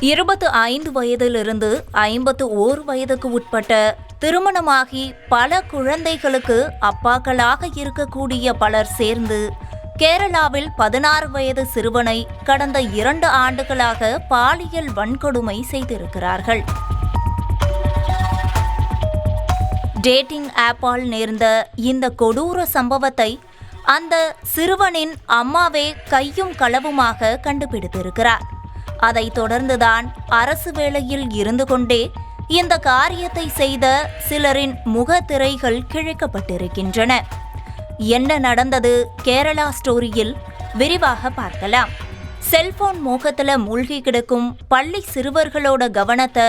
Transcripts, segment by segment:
25 வயதிலிருந்து 51 வயதுக்கு உட்பட்ட திருமணமாகி பல குழந்தைகளுக்கு அப்பாக்களாக இருக்கக்கூடிய பலர் சேர்ந்து கேரளாவில் 16 வயது சிறுவனை கடந்த 2 ஆண்டுகளாக பாலியல் வன்கொடுமை செய்திருக்கிறார்கள். டேட்டிங் ஆப்பால் நேர்ந்த இந்த கொடூர சம்பவத்தை அந்த சிறுவனின் அம்மாவே கையும் களவுமாக கண்டுபிடித்திருக்கிறார். அதைத் தொடர்ந்துதான் அரசு வேலையில் இருந்து கொண்டே இந்த காரியத்தை செய்த சிலரின் முகத்திரைகள் கிழிக்கப்பட்டிருக்கின்றன. என்ன நடந்தது கேரளா ஸ்டோரியில் விரிவாக பார்க்கலாம். செல்போன் மோகத்துல மூழ்கி கிடக்கும் பள்ளி சிறுவர்களோட கவனத்தை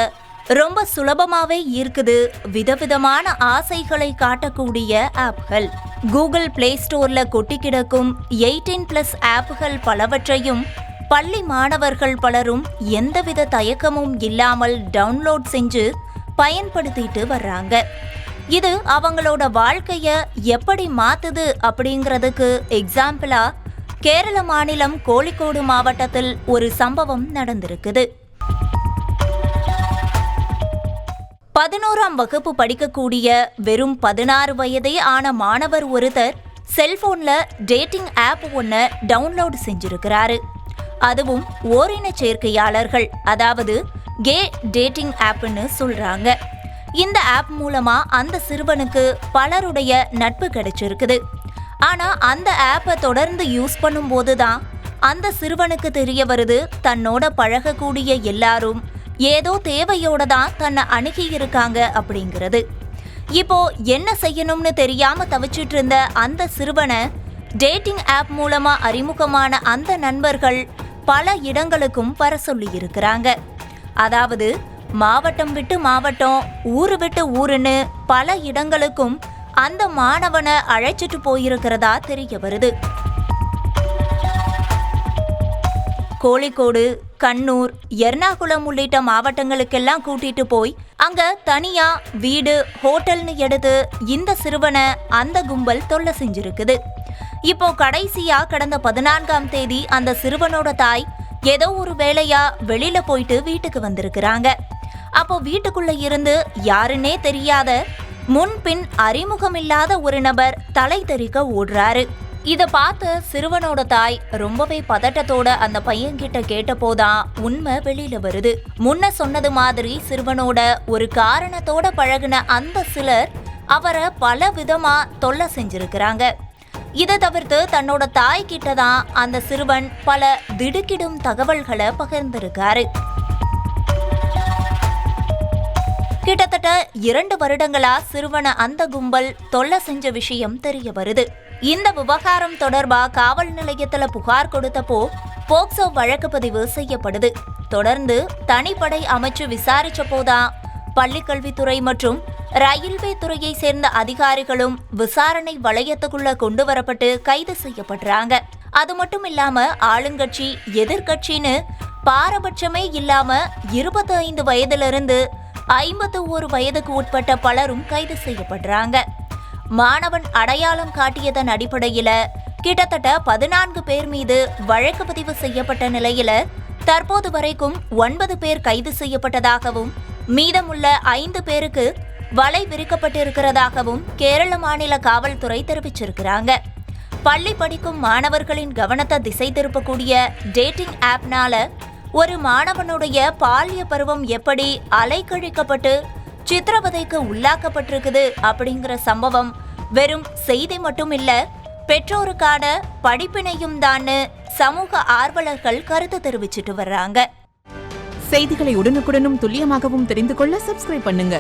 ரொம்ப சுலபமாவே ஈர்க்குது விதவிதமான ஆசைகளை காட்டக்கூடிய ஆப்கள். கூகுள் பிளே ஸ்டோர்ல கொட்டி கிடக்கும் 18+ ஆப்கள் பலவற்றையும் பள்ளி மாணவர்கள் பலரும் எந்தவித தயக்கமும் இல்லாமல் டவுன்லோட் செஞ்சு பயன்படுத்திட்டு வர்றாங்க. இது அவங்களோட வாழ்க்கைய எப்படி மாத்துது அப்படிங்கிறதுக்கு எக்ஸாம்பிளா கேரள மாநிலம் கோழிக்கோடு மாவட்டத்தில் ஒரு சம்பவம் நடந்திருக்குது. 11ஆம் வகுப்பு படிக்கக்கூடிய வெறும் 16 வயதே ஆன மாணவர் ஒருத்தர் செல்போன்ல டேட்டிங் ஆப் ஒன்ன டவுன்லோட் செஞ்சிருக்கிறாரு. அதுவும் ஓரின சேர்க்கையாளர்கள், அதாவது கே டேட்டிங் ஆப்னு சொல்றாங்க. இந்த ஆப் மூலமா அந்த சிறுவனுக்கு பலருடைய நட்பு கிடைச்சிருக்குது. ஆனா அந்த ஆப்பை தொடர்ந்து யூஸ் பண்ணும் போதுதான் அந்த சிறுவனுக்கு தெரிய வருது, தன்னோட பழகக்கூடிய எல்லாரும் ஏதோ தேவையோட தான் தன்னை அணுகி இருக்காங்க அப்படிங்கிறது. இப்போ என்ன செய்யணும்னு தெரியாம தவிச்சிட்டு இருந்த அந்த சிறுவனை டேட்டிங் ஆப் மூலமா அறிமுகமான அந்த நண்பர்கள் பல இடங்களுக்கும் வர சொல்லி இருக்கிறாங்க. அதாவது மாவட்டம் விட்டு மாவட்டம், ஊரு விட்டு ஊருன்னு பல இடங்களுக்கும் அந்த மாணவனை அழைச்சிட்டு போயிருக்கிறதா தெரிய வருது. கோழிக்கோடு, கண்ணூர், எர்ணாகுளம் உள்ளிட்ட மாவட்டங்களுக்கெல்லாம் கூட்டிட்டு போய் அங்க தனியா வீடு, ஹோட்டல்னு எடுத்து இந்த சிறுவனை அந்த கும்பல் தொல்லை செஞ்சிருக்குது. இப்போ கடைசியா கடந்த 14ஆம் தேதி அந்த சிறுவனோட தாய் ஏதோ ஒரு வேலையா வெளியில போயிட்டு வீட்டுக்கு வந்திருக்கிறாங்க. அப்போ வீட்டுக்குள்ள இருந்து யாருன்னே தெரியாத, முன்பின் அறிமுகமில்லாத ஒரு நபர் தலை தெறிக்க ஓடுறாரு. இத பார்த்து சிறுவனோட தாய் ரொம்பவே பதட்டத்தோட அந்த பையன்கிட்ட கேட்டப்போதான் உண்மை வெளியில வருது. முன்ன சொன்னது மாதிரி சிறுவனோட ஒரு காரணத்தோட பழகுன அந்த சிலர் அவரை பல விதமா தொல்லை செஞ்சிருக்கிறாங்க. இதை தவிர்த்து தன்னோட தாய் கிட்டதான் அந்த சிறுவன் பல திடுக்கிடும் தகவல்களை பகிர்ந்திருக்காரு. கிட்டத்தட்ட 2 வருடங்களா சிறுவனை அந்த கும்பல் தொல்லை செஞ்ச விஷயம் தெரிய வருது. இந்த விவகாரம் தொடர்பா காவல் நிலையத்துல புகார் கொடுத்தப்போ போக்சோ வழக்கு பதிவு செய்யப்படுது. தொடர்ந்து தனிப்படை அமைச்சு விசாரிச்ச போதான் பள்ளிக்கல்வித்துறை மற்றும் ரயில்வே துறையை சேர்ந்த அதிகாரிகளும் விசாரணை வளையத்துக்குள்ள கொண்டு வரப்பட்டு கைது செய்யப்படுறாங்க. அது மட்டும் இல்லாம ஆளுங்கட்சி, எதிர்கட்சின்னு பாரபட்சமே இல்லாம 25 வயதிலிருந்து 51 வயதுக்கு உட்பட்ட பலரும் கைது செய்யப்படுறாங்க. மாணவன் அடையாளம் காட்டியதன் அடிப்படையில கிட்டத்தட்ட 14 பேர் மீது வழக்கு பதிவு செய்யப்பட்ட நிலையில தற்போது வரைக்கும் 9 பேர் கைது செய்யப்பட்டதாகவும் மீதமுள்ள 5 பேருக்கு வலை விரிக்கப்பட்டிருக்கிறதாகவும் கேரள மாநில காவல்துறை தெரிவிச்சிருக்கிறாங்க. பள்ளி படிக்கும் மாணவர்களின் கவனத்தை திசை திருப்பக்கூடிய டேட்டிங் ஆப்னால ஒரு மாணவனுடைய பாலிய பருவம் எப்படி அலைக்கழிக்கப்பட்டு சித்திரவதைக்கு உள்ளாக்கப்பட்டிருக்குது அப்படிங்கிற சம்பவம் வெறும் செய்தி மட்டும் இல்ல, பெற்றோருக்கான படிப்பினையும் தான் சமூக ஆர்வலர்கள் கருத்து தெரிவிச்சிட்டு வர்றாங்க. செய்திகளை உடனுக்குடனும் துல்லியமாகவும் தெரிந்து கொள்ள சப்ஸ்கிரைப் பண்ணுங்க.